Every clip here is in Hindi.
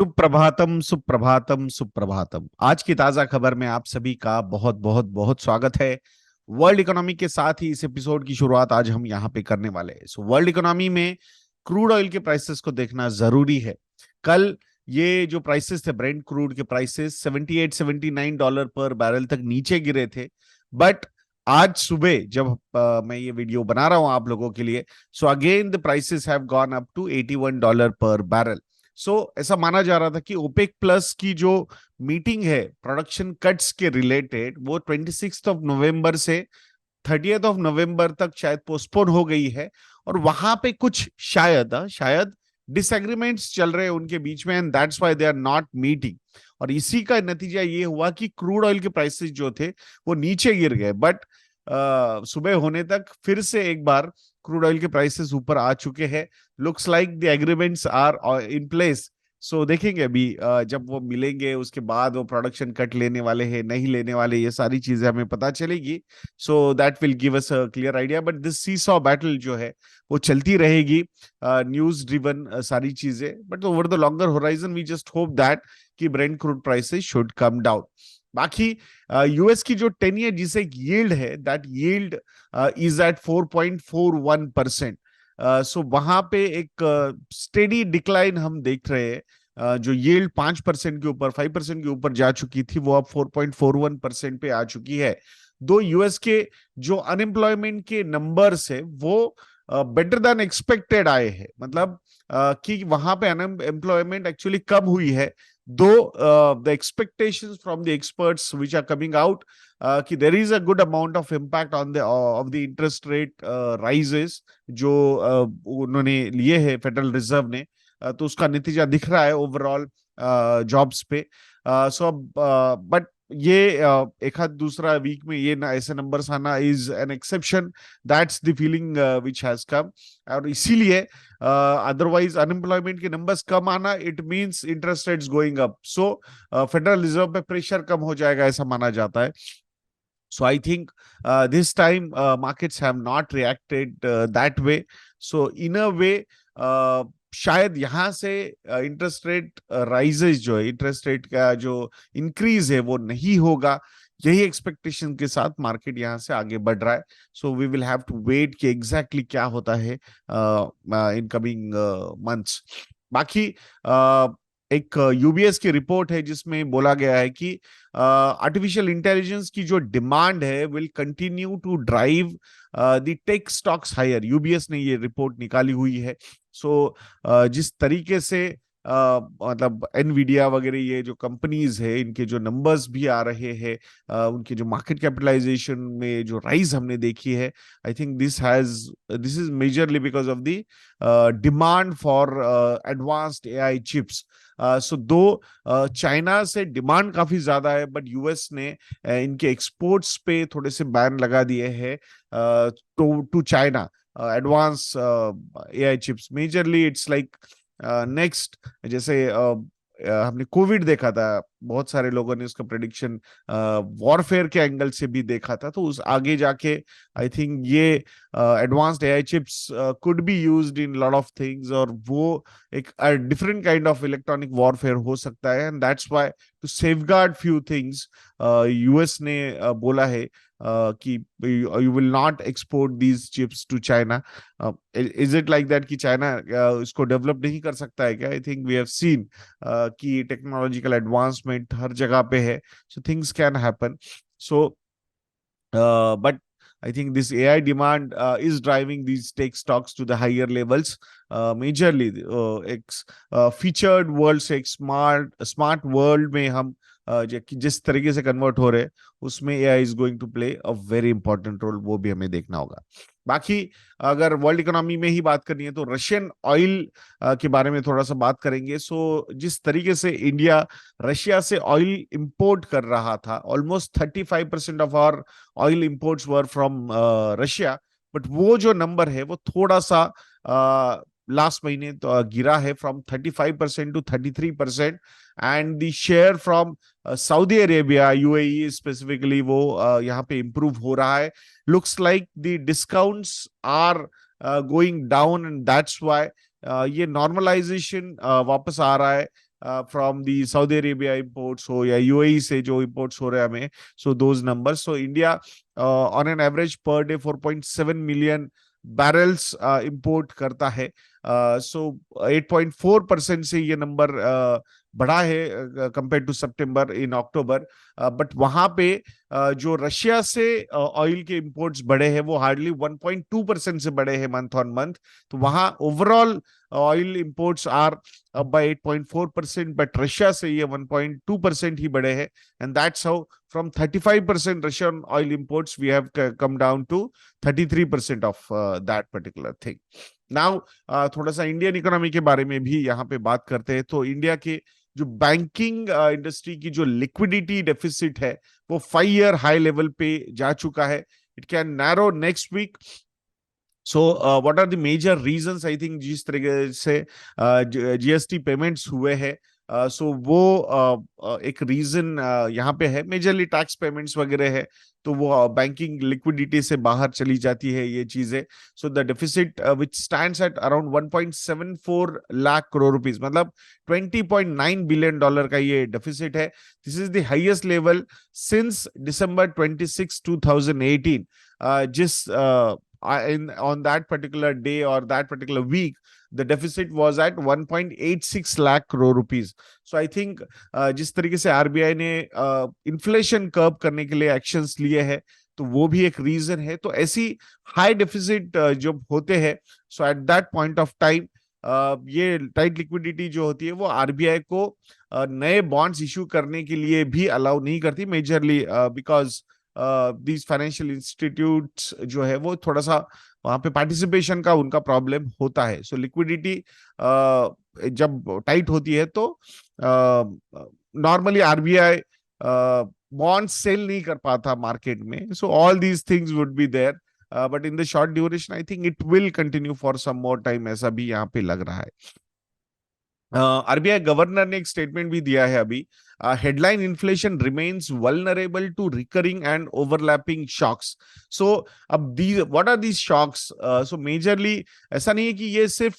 सुप्रभातम सुप्रभातम सुप्रभातम। आज की ताजा खबर में आप सभी का बहुत बहुत बहुत स्वागत है। वर्ल्ड इकोनॉमी के साथ ही इस एपिसोड की शुरुआत आज हम यहाँ पे करने वाले हैं। सो वर्ल्ड इकोनॉमी में क्रूड ऑयल के प्राइसेस को देखना जरूरी है। कल ये जो प्राइसेस थे, ब्रेंट क्रूड के प्राइसेस 78-79 पर बैरल तक नीचे गिरे थे। बट आज सुबह जब मैं ये वीडियो बना रहा हूं आप लोगों के लिए, so again the prices have gone up to $81 per barrel. ऐसा माना जा रहा था कि ओपेक प्लस की जो मीटिंग है प्रोडक्शन कट्स के रिलेटेड, वो 26 नवंबर से 30 नवंबर तक शायद पोस्टपोन हो गई है। और वहां पे कुछ शायद डिसएग्रीमेंट्स चल रहे हैं उनके बीच में, and that's why they are not meeting. और इसी का नतीजा ये हुआ कि क्रूड ऑयल के प्राइसेस जो थे वो नीचे गिर गए। बट सुबह होने तक फिर से एक बार क्रूड ऑयल के प्राइसेस ऊपर आ चुके हैं। Looks like the agreements are in place. देखेंगे अभी जब वो मिलेंगे उसके बाद वो प्रोडक्शन कट लेने वाले हैं नहीं लेने वाले, ये सारी चीजें हमें पता चलेगी। That will give us a clear idea. But this seesaw battle जो है वो चलती रहेगी, न्यूज ड्रिवन सारी चीजें। But over the longer horizon we just hope that कि brent crude prices should come down. बाकी यूएस की जो 10 ईयर जिसे यील्ड है, दैट यील्ड इज एट 4.41%। वहां पे एक स्टेडी डिक्लाइन हम देख रहे हैं। जो यील्ड 5% के ऊपर 5% के ऊपर जा चुकी थी, वो अब 4.41% पे आ चुकी है। दो यूएस के जो अनएम्प्लॉयमेंट के नंबर्स है वो बेटर देन एक्सपेक्टेड आए हैं। मतलब कि वहां पे अनएम्प्लॉयमेंट एक्चुअली कम हुई है। Though the expectations from the experts which are coming out, कि there is a good amount of impact on the interest rate rises जो उन्होंने लिए हैं फेडरल रिजर्व ने, तो उसका नतीजा दिख रहा है ओवरऑल जॉब्स पे। बट ये एक आध दूसरा वीक में ये ना ऐसे नंबर्स आना is an exception. That's the feeling which has come. और इसीलिए अदरवाइज अनएम्प्लॉयमेंट के नंबर्स कम आना it means interest rates going up. Federal reserve पे प्रेशर कम हो जाएगा ऐसा माना जाता है। So I think this time markets have not reacted that way. So in a way, शायद यहाँ से इंटरेस्ट रेट राइजेस जो है, इंटरेस्ट रेट का जो इंक्रीज है वो नहीं होगा। यही एक्सपेक्टेशन के साथ मार्केट यहाँ से आगे बढ़ रहा है। We will have to wait कि एग्जैक्टली क्या होता है इन कमिंग मंथ्स। बाकी एक यूबीएस की रिपोर्ट है जिसमें बोला गया है कि आर्टिफिशियल इंटेलिजेंस की जो डिमांड है will continue to drive the tech stocks higher. UBS ने ये रिपोर्ट निकाली हुई है। जिस तरीके से मतलब एनवीडिया वगैरह ये जो कंपनीज है, इनके जो नंबर्स भी आ रहे हैं, उनके जो मार्केट कैपिटलाइजेशन में जो राइज हमने देखी है, I think this is majorly because of the demand for advanced AI chips. दो चाइना से डिमांड काफी ज्यादा है, बट यूएस ने इनके एक्सपोर्ट्स पे थोड़े से बैन लगा दिए हैं to China. Advance AI chips majorly it's like next, जैसे हमने कोविड देखा था, बहुत सारे लोगों ने उसका प्रेडिक्शन वॉरफेयर के एंगल से भी देखा था। तो उस आगे जाके आई थिंक ये advanced AI chips could be used in lot of things, और वो एक different kind of electronic warfare हो सकता है। And that's why to safeguard few things US ने बोला है कि you will not export these chips to China. Is it like that कि चाइना इसको डेवलप नहीं कर सकता है क्या? I think we have seen कि टेक्नोलॉजिकल एडवांसमेंट हर जगह पे है, so things can happen. But I think this AI demand is driving these tech stocks to the higher levels. Majorly, एक featured world से एक smart world में हम जिस तरीके से कन्वर्ट हो रहे हैं, उसमें AI is going to play a very important role, वो भी हमें देखना होगा। बाकी अगर वर्ल्ड इकोनॉमी में ही बात करनी है तो रशियन ऑयल के बारे में थोड़ा सा बात करेंगे। जिस तरीके से इंडिया रशिया से ऑयल इंपोर्ट कर रहा था, almost 35% of our oil imports were from Russia, but वो जो नंबर है वो थोड़ा सा लास्ट महीने तो गिरा है from 35% to 33%। And the share from Saudi Arabia, UAE specifically, वो यहाँ पे इंप्रूव हो रहा है। Looks like the discounts are going down, and that's why ये नॉर्मलाइजेशन वापस आ रहा है। From the Saudi Arabia imports हो या यूएई से जो इंपोर्ट्स हो रहे हैं हमें, so those numbers, so India on an average per day 4.7 million barrels import करता है। सो 8.4% से ये नंबर बढ़ा है compare to September in October. But वहां पे जो रशिया से ऑयल के इंपोर्ट्स बढ़े हैं वो हार्डली 1.2% से बढ़े हैं मंथ ऑन मंथ। तो वहां overall oil imports are up by 8.4%, but Russia से ये 1.2% ही बढ़े हैं, and that's how from 35% Russian oil imports we have come down to 33% of that particular thing. Now थोड़ा सा इंडियन इकोनॉमी के बारे में भी यहाँ पे बात करते हैं। तो इंडिया के जो बैंकिंग इंडस्ट्री की जो लिक्विडिटी डेफिसिट है वो 5 ईयर हाई लेवल पे जा चुका है। It can narrow next week. So what are the major reasons? I think जिस तरीके से जीएसटी पेमेंट्स हुए हैं, सो वो एक रीजन यहाँ पे है। मेजरली टैक्स पेमेंट्स वगैरह है, तो वो बैंकिंग लिक्विडिटी से बाहर चली जाती है ये चीजें। So the deficit which stands at around 1.74 lakh crore rupees, मतलब $20.9 बिलियन का ये डेफिसिट है। This is the highest level since December 26, 2018, जिस on that particular day or that particular week, the deficit was at 1.86 lakh crore rupees. So I think जिस तरीके से आरबीआई ने इन्फ्लेशन कर्व करने के लिए एक्शंस लिए हैं, तो वो भी एक रीजन है। तो ऐसी हाई डेफिसिट जब होते हैं, so at that point of time ये टाइट लिक्विडिटी जो होती है वो आरबीआई को नए बॉन्ड्स इशू करने के लिए भी अलाउ नहीं करती, majorly because these financial institutes जो है वो थोड़ा सा वहां पे पार्टिसिपेशन का उनका प्रॉब्लम होता है। सो लिक्विडिटी जब टाइट होती है तो नॉर्मली आरबीआई बॉन्ड सेल नहीं कर पाता मार्केट में। So all these things would be there, but in the short duration I think it will continue for some more time, ऐसा भी यहाँ पे लग रहा है। आरबीआई गवर्नर ने एक स्टेटमेंट भी दिया है अभी। Headline inflation remains vulnerable to recurring and overlapping shocks. So अब these what are these shocks? So majorly ऐसा नहीं है कि ये सिर्फ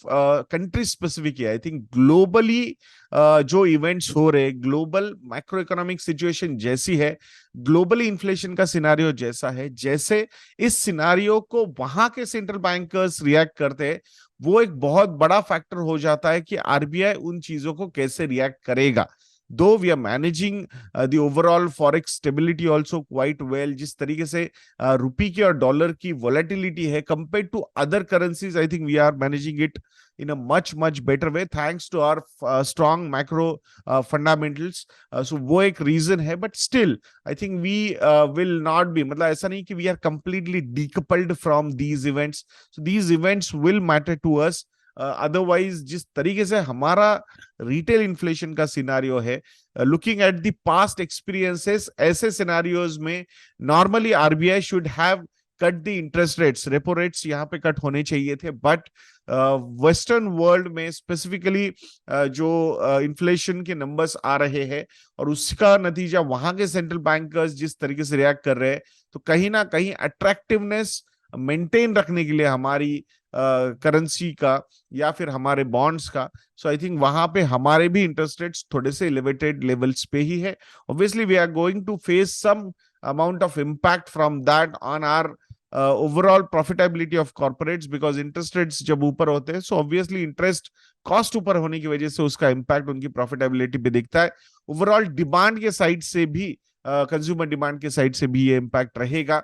कंट्री स्पेसिफिक है। आई थिंक ग्लोबली जो इवेंट्स हो रहे, ग्लोबल मैक्रो इकोनॉमिक सिचुएशन जैसी है, ग्लोबली इन्फ्लेशन का सिनारियो जैसा है, जैसे इस सिनारियो को वहां के सेंट्रल बैंकर्स रिएक्ट करते हैं, वो एक बहुत बड़ा फैक्टर हो जाता है कि आरबीआई उन चीजों को कैसे रिएक्ट करेगा। Though we are managing the overall forex stability also quite well. जिस तरीके से रुपी की और डॉलर की वॉलेटिलिटी है compare to other currencies, I think we are managing it in a much better way thanks to our strong macro fundamentals. So वो एक reason है, but still I think we will not be, मतलब ऐसा नहीं कि we are completely decoupled from these events. So these events will matter to us. Otherwise जिस तरीके से हमारा रिटेल इन्फ्लेशन का सिनारियो है, looking at the past experiences, ऐसे सिनारियोज में normally RBI should have cut the interest rates, repo rates यहाँ पे कट होने चाहिए थे। बट वेस्टर्न वर्ल्ड में स्पेसिफिकली जो इन्फ्लेशन के नंबर्स आ रहे हैं और उसका नतीजा वहां के सेंट्रल बैंकर्स जिस तरीके से रिएक्ट कर रहे हैं, तो कहीं ना कहीं अट्रैक्टिवनेस मेंटेन रखने के लिए हमारी करेंसी का या फिर हमारे बॉन्ड्स का, सो आई थिंक वहां पे हमारे भी इंटरेस्ट रेट्स थोड़े से एलिवेटेड लेवल्स पे ही है। Obviously we are going to face some amount of impact from that on our overall profitability of corporates, because interest rates जब ऊपर होते हैं, so obviously interest cost ऊपर होने की वजह से उसका impact उनकी profitability पे दिखता है। ओवरऑल डिमांड के साइड से भी, कंज्यूमर डिमांड के साइड से भी ये इम्पैक्ट रहेगा,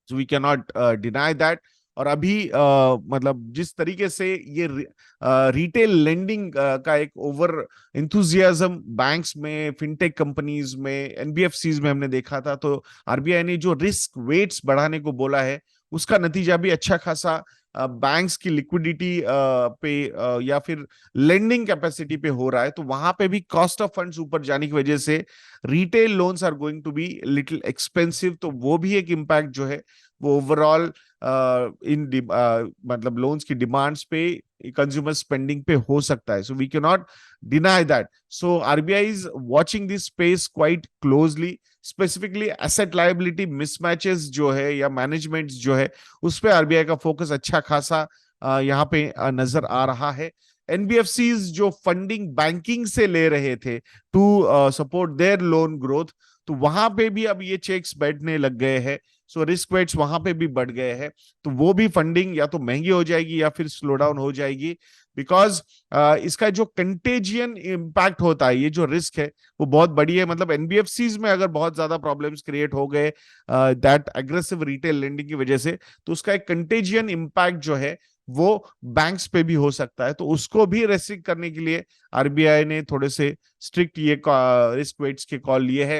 so we cannot deny that। और अभी मतलब जिस तरीके से ये रिटेल लेंडिंग का एक ओवर इंथुजियाज्म बैंक्स में, फिनटेक कंपनीज में, एनबीएफसीज में हमने देखा था, तो आरबीआई ने जो रिस्क वेट्स बढ़ाने को बोला है उसका नतीजा भी अच्छा खासा बैंक्स की लिक्विडिटी पे या फिर लेंडिंग कैपेसिटी पे हो रहा है। तो वहां पे भी कॉस्ट ऑफ फंड्स ऊपर जाने की वजह से retail loans are going to be little expensive, तो वो भी एक इम्पैक्ट जो है वो ओवरऑल इन मतलब लोन्स की डिमांड्स पे, कंज्यूमर स्पेंडिंग पे हो सकता है। So we can not deny that. So RBI is watching this space quite closely, specifically asset liability mismatches जो है या मैनेजमेंट जो है उस पे आरबीआई का फोकस अच्छा खासा यहाँ पे नजर आ रहा है। एनबीएफसीज जो फंडिंग बैंकिंग से ले रहे थे to support their loan growth, तो वहां पे भी अब ये चेक्स बैठने लग गए हैं। सो रिस्क वेट्स वहां पे भी बढ़ गए हैं, तो वो भी फंडिंग या तो महंगी हो जाएगी या फिर स्लो डाउन हो जाएगी। बिकॉज इसका जो कंटेजियन इम्पैक्ट होता है, ये जो रिस्क है वो बहुत बड़ी है। मतलब एनबीएफसीज में अगर बहुत ज्यादा प्रॉब्लम्स क्रिएट हो गए दैट एग्रेसिव रिटेल लेंडिंग की वजह से, तो उसका एक कंटेजियन इम्पैक्ट जो है वो बैंक्स पे भी हो सकता है। तो उसको भी रेस्ट्रिक्ट करने के लिए आरबीआई ने थोड़े से स्ट्रिक्ट ये रिस्क वेट्स के कॉल लिए है।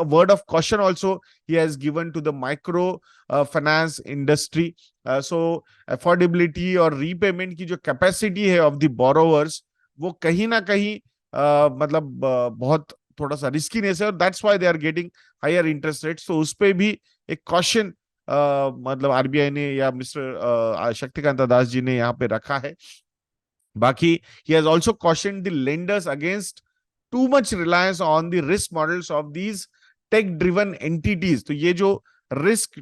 Word of caution also he has given to the micro finance industry. So affordability और रीपेमेंट की जो कैपेसिटी है ऑफ द बोरोवर्स, वो कहीं ना कहीं मतलब बहुत थोड़ा सा रिस्कीनेस है, और that's why they are getting higher interest rates. तो उस पे भी एक कॉशन मतलब आरबीआई ने या मिस्टर शक्तिकांत दास जी ने यहाँ पे रखा है। बाकी he has also cautioned the lenders against too much reliance on the risk models of these tech driven entities। तो ये जो रिस्क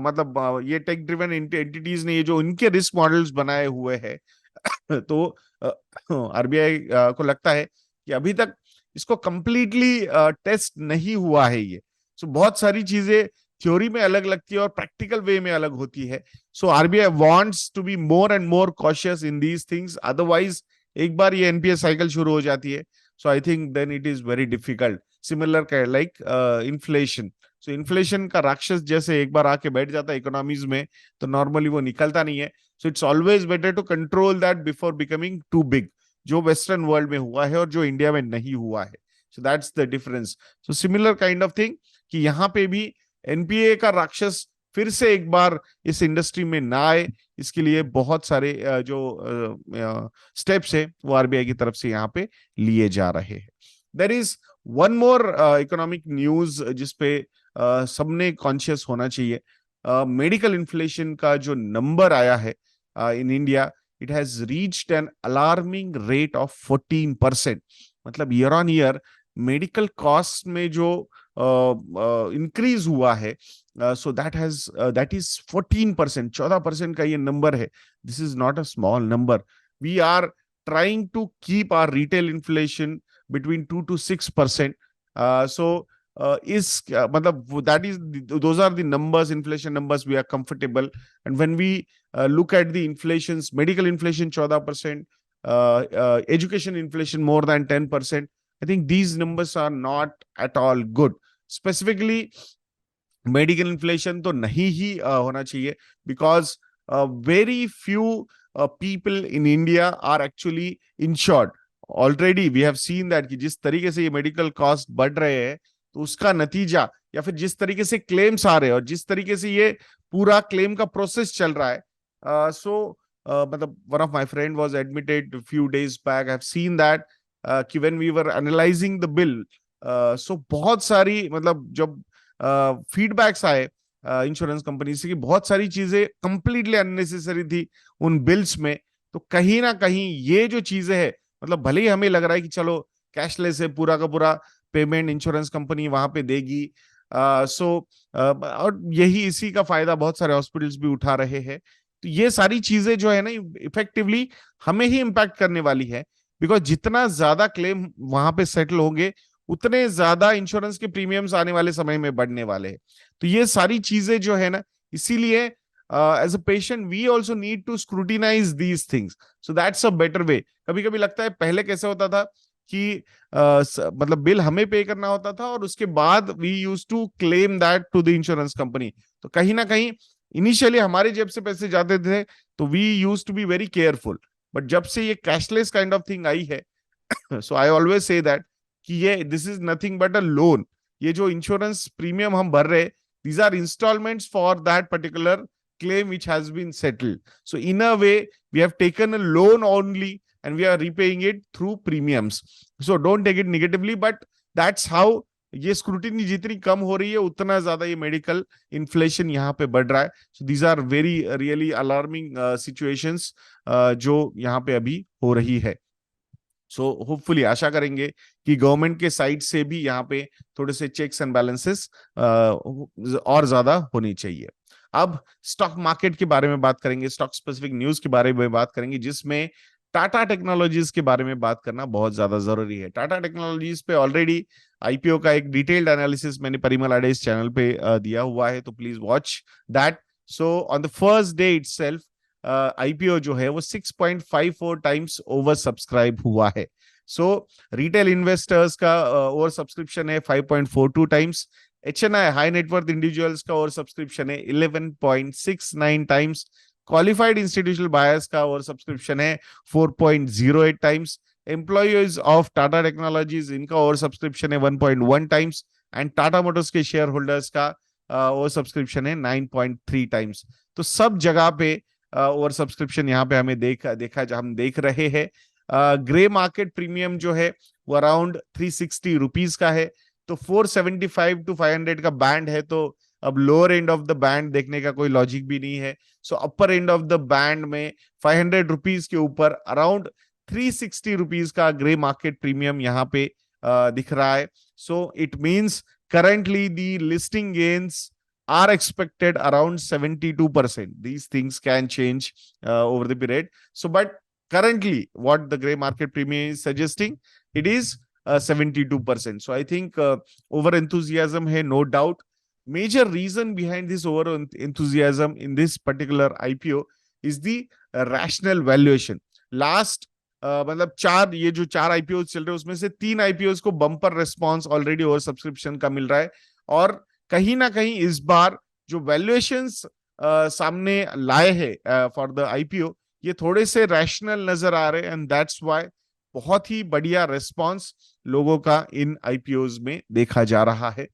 मतलब ये टेक ड्रिवन एंटिटीज ने ये जो इनके रिस्क मॉडल्स बनाए हुए हैं, तो आरबीआई को लगता है कि अभी तक इसको कंप्लीटली टेस्ट नहीं हुआ है ये। सो बहुत सारी चीजें थ्योरी में अलग लगती है और प्रैक्टिकल वे में अलग होती है। So RBI wants to be more and more cautious in these things, otherwise एक बार ये एनपीए साइकिल शुरू हो जाती है, सो I think then it is very difficult. Similar like inflation. So inflation का राक्षस जैसे एक बार आके बैठ जाता है इकोनॉमीज में, तो नॉर्मली वो निकलता नहीं है। So it's always better to control that before becoming too big, जो वेस्टर्न वर्ल्ड में हुआ है और जो इंडिया में नहीं हुआ है। So that's the difference. So similar kind of thing कि यहाँ पे भी एनपीए का राक्षस फिर से एक बार इस इंडस्ट्री में ना आए, इसके लिए बहुत सारे जो स्टेप्स है वो आरबीआई की तरफ से यहाँ पे लिए जा रहे हैं। There is one more economic news जिसपे सबने कॉन्शियस होना चाहिए। मेडिकल इन्फ्लेशन का जो नंबर आया है in India, it has reached an alarming rate of 14%। मतलब year on year medical cost में जो इंक्रीज हुआ है, सो दैट इज 14%, 14% का ये नंबर है। This is not a small number. We are trying to keep our retail inflation between 2 to 6%। सो is मतलब that is those are the numbers, inflation numbers we are comfortable। and when we look at the inflations, medical inflation 14%, education inflation more than 10%, I think these numbers are not at all good। specifically medical inflation तो नहीं ही होना चाहिए, because very few people in India are actually insured. Already we have seen that कि जिस तरीके से ये मेडिकल कॉस्ट बढ़ रहे हैं, तो उसका नतीजा या फिर जिस तरीके से क्लेम्स आ रहे हैं और जिस तरीके से ये पूरा क्लेम का प्रोसेस चल रहा है, सो मतलब one of my friend was admitted few days back. I have seen that कि when we were analysing the bill, so बहुत सारी मतलब जब फीडबैक्स आए इंश्योरेंस कंपनी से कि बहुत सारी चीजें कंप्लीटली अननेसेसरी थी उन बिल्स में। तो कहीं ना कहीं ये जो चीजें है, मतलब भले ही हमें लग रहा है कि चलो कैशलेस है, पूरा का पूरा पेमेंट इंश्योरेंस कंपनी वहां पे देगी, और यही इसी का फायदा बहुत सारे हॉस्पिटल्स भी उठा रहे हैं। तो ये सारी चीजें जो है ना इफेक्टिवली हमें ही इम्पैक्ट करने वाली है, बिकॉज जितना ज्यादा क्लेम वहां पे सेटल होंगे, उतने ज्यादा इंश्योरेंस के प्रीमियम्स आने वाले समय में बढ़ने वाले हैं। तो ये सारी चीजें जो है ना, इसीलिए as a patient we also need to scrutinise these things, so that's a better way. कभी कभी लगता है पहले कैसे होता था कि मतलब बिल हमें पे करना होता था और उसके बाद we use to claim that to the insurance company. तो कहीं ना कहीं इनिशियली हमारे जेब से पैसे जाते थे, तो we use to be very careful. But जब से ये कैशलेस काइंड ऑफ थिंग आई है, सो आई ऑलवेज से दैट कि ये this is nothing but a loan. ये जो इंश्योरेंस प्रीमियम हम भर रहे, these are instalments for that particular claim which has been settled। So in a way we have taken a loan only and we are repaying it through premiums। So don't take it negatively, but that's how ये स्क्रूटिनी जितनी कम हो रही है, उतना ज्यादा ये मेडिकल इन्फ्लेशन यहाँ पे बढ़ रहा है। So these are very really alarming situations जो यहाँ पे अभी हो रही है। सो होपफुली आशा करेंगे कि गवर्नमेंट के साइड से भी यहाँ पे थोड़े से चेक्स एंड बैलेंसेस और ज्यादा होनी चाहिए। अब स्टॉक मार्केट के बारे में बात करेंगे, स्टॉक स्पेसिफिक न्यूज के बारे में बात करेंगे, जिसमें टाटा टेक्नोलॉजीज के बारे में बात करना बहुत ज्यादा जरूरी है। टाटा टेक्नोलॉजीज पे ऑलरेडी आईपीओ का एक डिटेल्ड एनालिसिस मैंने परिमल आडेस चैनल पे दिया हुआ है, तो please watch that. So on the first day itself IPO जो है वो 6.54 टाइम्स ओवर सब्सक्राइब हुआ है। सो रिटेल इन्वेस्टर्स का ओवर सब्सक्रिप्शन है 5.42 times. HNI high net worth individuals का ओवर सब्सक्रिप्शन है 11.69 टाइम्स। क्वालिफाइड इंस्टीट्यूशनल बायर्स का ओवर सब्सक्रिप्शन है 4.08 times. Employees of Tata technologies इनका ओवर सब्सक्रिप्शन है 1.1 टाइम्स। एंड टाटा मोटर्स के शेयर होल्डर्स का ओवर सब्सक्रिप्शन है 9.3 टाइम्स। तो सब जगह पे ओवर सब्सक्रिप्शन यहाँ पे हमें देखा हम देख रहे हैं। ग्रे मार्केट प्रीमियम जो है वो अराउंड 360 रुपीज का है। तो 475 टू 500 का बैंड है, तो अब lower end of the band देखने का कोई लॉजिक भी नहीं है। सो अपर एंड ऑफ द बैंड में 500 रुपीज के ऊपर अराउंड 360 रुपीज का ग्रे मार्केट प्रीमियम यहाँ पे दिख रहा है। So it means currently the listing gains are expected around 72%. These things can change over the period. So, but currently, what the gray market premium is suggesting, it is 72%. So, I think over enthusiasm hai, no doubt. Major reason behind this over enthusiasm in this particular IPO is the rational valuation. Last मतलब ये जो चार आईपीओ चल रहे हैं उसमें से 3 आईपीओ को bumper response already over subscription का मिल रहा है। और कहीं ना कहीं इस बार जो वैल्यूएशंस सामने लाए हैं फॉर द आईपीओ, ये थोड़े से रैशनल नजर आ रहे हैं, एंड दैट्स व्हाई बहुत ही बढ़िया रिस्पांस लोगों का इन आईपीओज में देखा जा रहा है।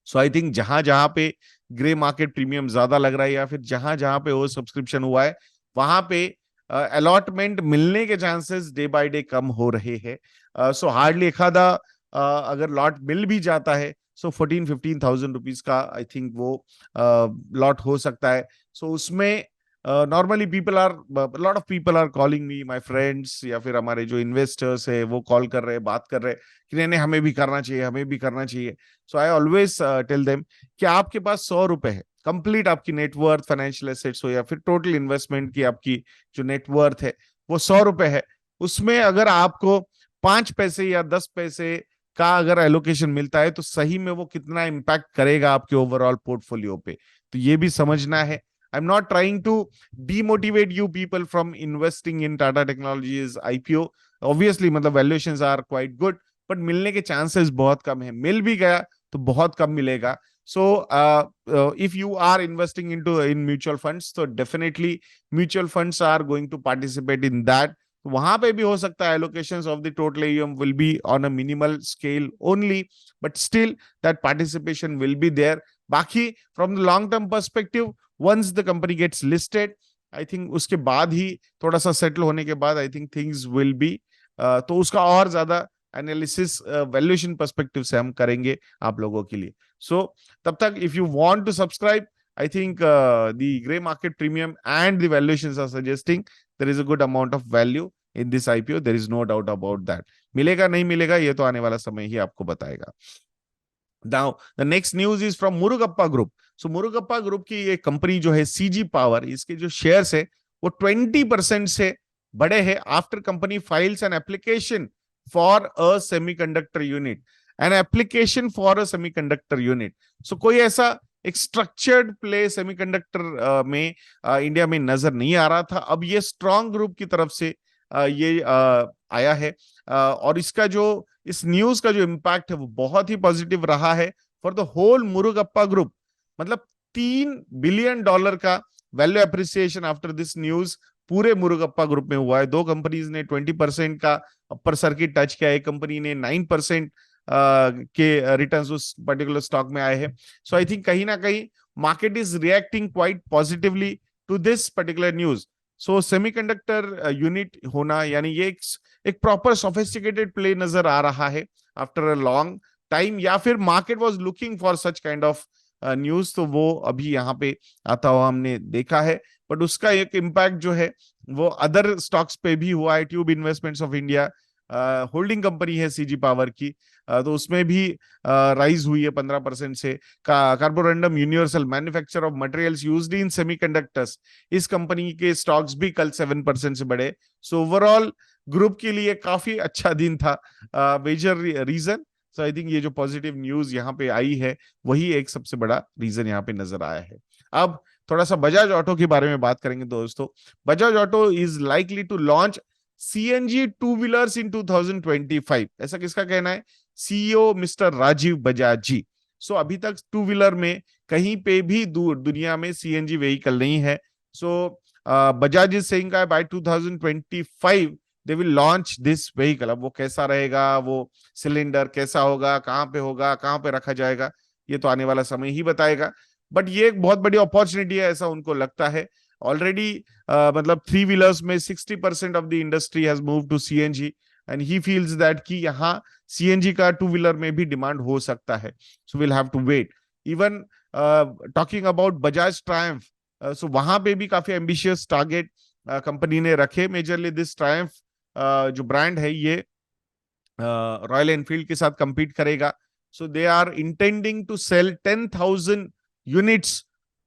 सो आई थिंक जहां जहां पे ग्रे मार्केट प्रीमियम ज्यादा लग रहा है या फिर जहां जहां पे ओवर सब्सक्रिप्शन हुआ है, वहां पे अलॉटमेंट मिलने के चांसेस डे बाय डे कम हो रहे हैं। सो हार्डली एक आधा अगर लॉट मिल भी जाता है, सो 14-15,000 रुपीज का आई थिंक वो लॉट हो सकता है। सो उसमें normally lot of people are calling me, my friends या फिर हमारे जो इन्वेस्टर्स है वो कॉल कर रहे हैं, बात कर रहे हैं कि नहीं नहीं हमें भी करना चाहिए, हमें भी करना चाहिए। सो आई ऑलवेज टेल देम कि आपके पास 100 रुपए है, कंप्लीट आपकी नेटवर्थ फाइनेंशियल एसेट्स हो या फिर टोटल इन्वेस्टमेंट की आपकी जो नेटवर्थ है वो 100 रुपए है, उसमें अगर आपको 5 पैसे या 10 पैसे का अगर एलोकेशन मिलता है तो सही में वो कितना इम्पैक्ट करेगा आपके ओवरऑल पोर्टफोलियो पे, तो ये भी समझना है। I am not trying to demotivate you people from investing in Tata Technologies IPO. Obviously मतलब valuations are quite good, but मिलने के चांसेस बहुत कम है, मिल भी गया तो बहुत कम मिलेगा। So if you are investing in mutual funds, so definitely mutual funds are going to participate in that. वहां पे भी हो सकता है allocations of the total AUM will be on a minimal scale only, but still that participation will be there. बाकी from the long term perspective, once the company gets listed, I think उसके बाद ही थोड़ा सा सेटल होने के बाद I think things will be तो उसका और ज्यादा एनालिसिस वैल्यूएशन पर्सपेक्टिव से हम करेंगे आप लोगों के लिए। सो तब तक if you want to subscribe, I think the grey market premium and the valuations are suggesting there is a good amount of value in this IPO, there is no doubt about that. मिलेगा नहीं मिलेगा ये तो आने वाला समय ही आपको बताएगा। Now, the next news is from Murugappa group. So Murugappa group की ये कंपनी जो है सीजी पावर, इसके जो शेयर्स है वो 20% से बड़े हैं after company files an application for a semiconductor unit, an application for a semiconductor unit. So कोई ऐसा एक स्ट्रक्चर्ड प्ले सेमीकंडक्टर में इंडिया में नजर नहीं आ रहा था, अब ये स्ट्रॉन्ग ग्रुप की तरफ से ये आया है। और इसका जो इस न्यूज का जो इम्पैक्ट है वो बहुत ही पॉजिटिव रहा है for the whole Murugappa group. मतलब $3 बिलियन का value appreciation after this news पूरे मुरुगप्पा ग्रुप में हुआ है। दो कंपनीज ने 20% का अपर सर्किट टच किया, एक कंपनी ने 9% के रिटर्न्स उस पर्टिकुलर स्टॉक में आए हैं। सो आई थिंक कहीं ना कहीं market is reacting quite positively to this particular news. So semiconductor unit होना यानी ये एक प्रॉपर सोफिस्टिकेटेड प्ले नजर आ रहा है आफ्टर अ लॉन्ग टाइम, या फिर market was looking for such kind of news, तो वो अभी यहाँ पे आता हुआ हमने देखा है। बट उसका एक इम्पैक्ट जो है वो अदर स्टॉक्स पे भी हुआ है। Tube investments of India holding company है सीजी पावर की, तो उसमें भी राइज हुई है 15% से। Carborundum universal manufacture of materials used in semiconductors, इस कंपनी के स्टॉक्स भी कल 7% से बढ़े। सो ओवरऑल ग्रुप के लिए काफी अच्छा दिन था। Major reason, so I think ये जो पॉजिटिव न्यूज यहाँ पे आई है वही एक सबसे बड़ा रीजन यहाँ पे नजर आया है। अब थोड़ा सा बजाज ऑटो के बारे में बात करेंगे दोस्तों। Bajaj auto is likely to launch CNG two wheelers in 2025, ऐसा किसका कहना है? CEO mister Rajiv Bajaj ji. So अभी तक टू व्हीलर में कहीं पे भी दूर दुनिया में सीएनजी व्हीकल नहीं है। So Bajaj is saying by 2025 they will launch this vehicle. अब वो कैसा रहेगा, वो सिलेंडर कैसा होगा, कहाँ पे रखा जाएगा, ये तो आने वाला समय ही बताएगा। बट ये एक बहुत बड़ी अपॉर्चुनिटी है ऐसा उनको लगता है। ऑलरेडी मतलब थ्री व्हीलर्स में 60% of the industry has move to CNG and he feels that कि यहाँ सीएनजी का टू व्हीलर में भी डिमांड हो सकता है। So will have to wait. Even talking about Bajaj Triumph, so वहां पे भी काफी एम्बिशियस टारगेट कंपनी ने रखे। मेजरली दिस ट्रायम्फ जो ब्रांड है ये रॉयल एनफील्ड के साथ compete करेगा। So they are intending to sell 10,000 units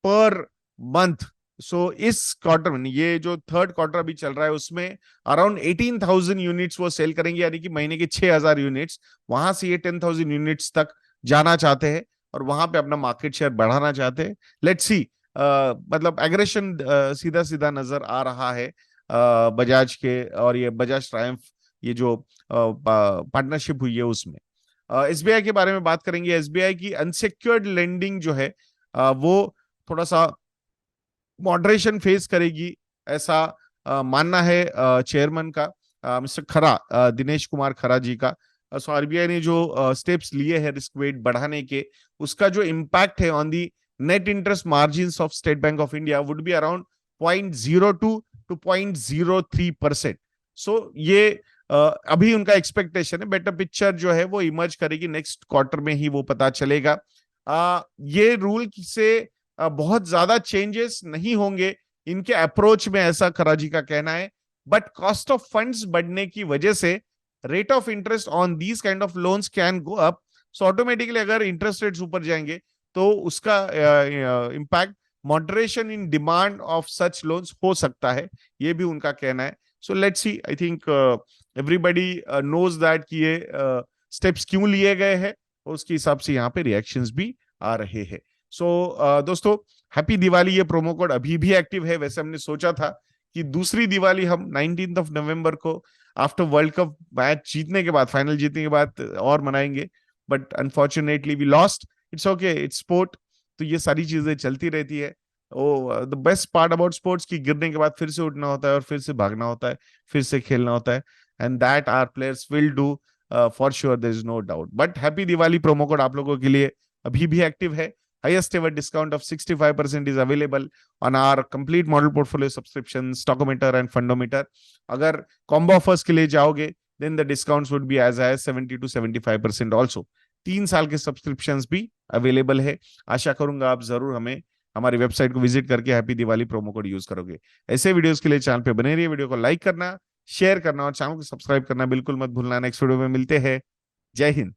per month. So इस क्वार्टर में, ये जो थर्ड क्वार्टर अभी चल रहा है उसमें अराउंड 18,000 यूनिट्स वो सेल करेंगे, यानी कि महीने के 6,000 यूनिट्स। वहां से ये 10,000 यूनिट्स तक जाना चाहते हैं और वहां पे अपना मार्केट शेयर बढ़ाना चाहते हैं। लेट्स सी, मतलब एग्रेशन सीधा सीधा नजर आ रहा है बजाज के, और ये बजाज ट्रायम्फ ये जो पार्टनरशिप हुई है उसमें। एसबीआई के बारे में बात करेंगे। एसबीआई की अनसिक्योर्ड लेंडिंग जो है वो थोड़ा सा मॉडरेशन फेस करेगी, ऐसा मानना है चेयरमैन का, मिस्टर खरा, दिनेश कुमार खरा जी का। सो आरबीआई ने जो स्टेप्स लिए हैं रिस्क वेट बढ़ाने के, उसका जो इम्पैक्ट है on the net interest margins of State Bank of India would be around 0.02 to 0.03%। So ये अभी उनका एक्सपेक्टेशन है। बेटर पिक्चर जो है वो इमर्ज करेगी नेक्स्ट क्वार्टर में ही, वो पता चलेगा। ये रूल से बहुत ज्यादा चेंजेस नहीं होंगे इनके अप्रोच में, ऐसा खराजी का कहना है। बट कॉस्ट ऑफ फंड्स बढ़ने की वजह से rate of interest on these kind of loans can go up. So automatically अगर इंटरेस्ट रेट्स ऊपर जाएंगे तो उसका impact moderation in demand of such loans हो सकता है, ये भी उनका कहना है। So let's see, I think everybody knows that कि ये स्टेप्स क्यों लिए गए हैं, और उसके हिसाब से यहाँ पे रिएक्शंस भी आ रहे हैं। सो दोस्तों, हैप्पी दिवाली। ये प्रोमो कोड अभी भी एक्टिव है। वैसे हमने सोचा था कि दूसरी दिवाली हम 19 नवंबर को आफ्टर वर्ल्ड कप मैच जीतने के बाद, फाइनल जीतने के बाद और मनाएंगे, but unfortunately we lost. It's okay, it's sport, तो ये सारी चीजें चलती रहती है। Oh the best part about sports की गिरने के बाद फिर से उठना होता है और फिर से भागना होता है, फिर से खेलना होता है, and that our players will do for sure, there is no doubt. But happy Diwali promo code आप लोगों के लिए अभी भी एक्टिव है। Highest ever discount of 65% is available on our complete model portfolio subscription, Stockometer and Fundometer. अगर combo offers के लिए जाओगे then the discounts would be as high as 70 to 75% also. 3 साल के सब्सक्रिप्शंस भी अवेलेबल है। आशा करूंगा आप जरूर हमें हमारी वेबसाइट को विजिट करके happy Diwali promo code use करोगे। ऐसे वीडियोस के लिए चैनल पे बने रहिए, वीडियो को लाइक करना, शेयर करना और चैनल को सब्सक्राइब करना बिल्कुल मत भूलना। नेक्स्ट वीडियो में मिलते हैं। जय हिंद।